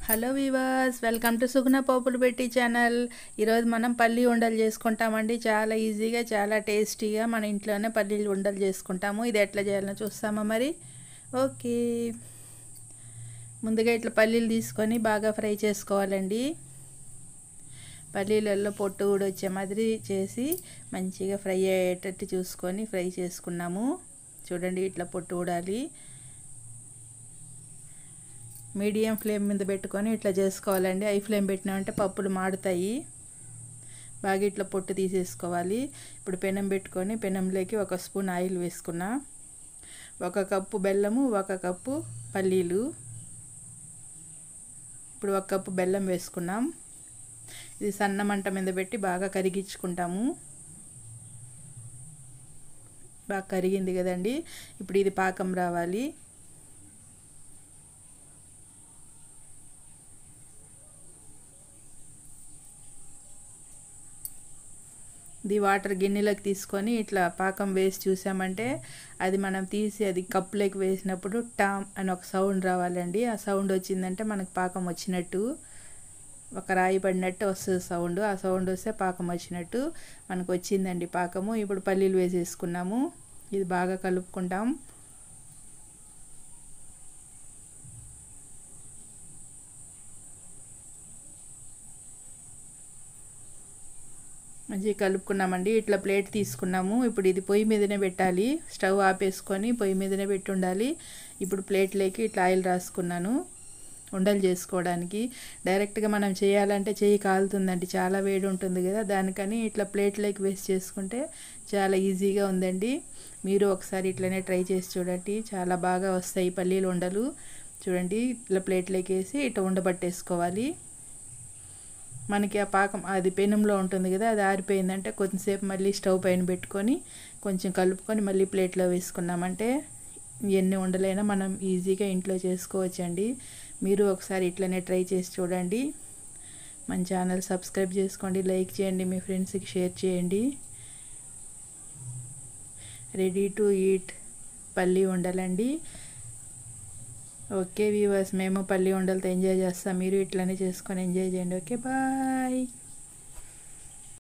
Hello weavers, welcome to సుగుణ పోపులు పెట్టి channel. ఈరోజు మనం పల్లి ఉండలు చేసుకుంటామండి. చాలా ఈజీగా, చాలా టేస్టీగా మన ఇంట్లోనే పల్లీలు ఉండలు చేసుకుంటాము. ఇది ఎట్లా చేయాలో చూస్తామా మరి? ఓకే, ముందుగా ఇట్లా పల్లీలు తీసుకొని బాగా ఫ్రై చేసుకోవాలండి. పల్లీలలో పొట్టు కూడా వచ్చే మాదిరి చేసి మంచిగా ఫ్రై అయ్యేటట్టు చూసుకొని ఫ్రై చేసుకున్నాము. చూడండి, ఇట్లా పొట్టు ఊడాలి. మీడియం ఫ్లేమ్ మీద పెట్టుకొని ఇట్లా చేసుకోవాలండి. హై ఫ్లేమ్ పెట్టినామంటే పప్పులు మాడుతాయి. బాగా ఇట్లా పొట్టు తీసేసుకోవాలి. ఇప్పుడు పెనం పెట్టుకొని పెనంలోకి 1 స్పూన్ ఆయిల్ వేసుకున్నా. 1 కప్పు బెల్లము, 1 కప్పు పల్లీలు. ఇప్పుడు 1 కప్పు బెల్లం వేసుకున్నాం. ఇది సన్న మంట మీద పెట్టి బాగా కరిగించుకుంటాము. బాగా కరిగింది కదండి. ఇప్పుడు ఇది పాకం రావాలి. ఇది వాటర్ గిన్నెలోకి తీసుకొని ఇట్లా పాకం వేసి చూసామంటే అది మనం తీసి అది కప్పులోకి వేసినప్పుడు టామ్ అని ఒక సౌండ్ రావాలండి. ఆ సౌండ్ వచ్చిందంటే మనకు పాకం వచ్చినట్టు, ఒక రాయి పడినట్టు వస్తుంది సౌండ్. ఆ సౌండ్ వస్తే పాకం వచ్చినట్టు మనకు వచ్చిందండి పాకము. ఇప్పుడు పల్లీలు వేసేసుకున్నాము. ఇది బాగా కలుపుకుంటాం. మంచిగా కలుపుకున్నామండి. ఇట్లా ప్లేట్ తీసుకున్నాము. ఇప్పుడు ఇది పొయ్యి మీదనే పెట్టాలి. స్టవ్ ఆపేసుకొని పొయ్యి మీదనే పెట్టి ఉండాలి. ఇప్పుడు ప్లేట్లోకి ఇట్లా ఆయిల్ రాసుకున్నాను ఉండలు చేసుకోవడానికి. డైరెక్ట్గా మనం చేయాలంటే చెయ్యి కాలుతుందండి, చాలా వేడి ఉంటుంది కదా. దానికని ఇట్లా ప్లేట్లోకి వేసి చేసుకుంటే చాలా ఈజీగా ఉందండి. మీరు ఒకసారి ఇట్లనే ట్రై చేసి చూడండి, చాలా బాగా వస్తాయి పల్లీలు ఉండలు. చూడండి, ఇట్లా ప్లేట్లోకి వేసి ఇట్లా ఉండబట్టేసుకోవాలి. మనకి ఆ పాకం అది పెనంలో ఉంటుంది కదా, అది ఆరిపోయిందంటే కొంచెంసేపు మళ్ళీ స్టవ్ పైన పెట్టుకొని కొంచెం కలుపుకొని మళ్ళీ ప్లేట్లో వేసుకున్నామంటే ఎన్ని ఉండలైనా మనం ఈజీగా ఇంట్లో చేసుకోవచ్చండి. మీరు ఒకసారి ఇట్లనే ట్రై చేసి చూడండి. మన ఛానల్ సబ్స్క్రైబ్ చేసుకోండి, లైక్ చేయండి, మీ ఫ్రెండ్స్కి షేర్ చేయండి. రెడీ టు ఈట్ పల్లి ఉండలండి. ఓకే వీవర్స్, మేము పల్లి ఉండలతో ఎంజాయ్ చేస్తాం. మీరు ఇట్లనే చేసుకొని ఎంజాయ్ చేయండి. Okay, bye.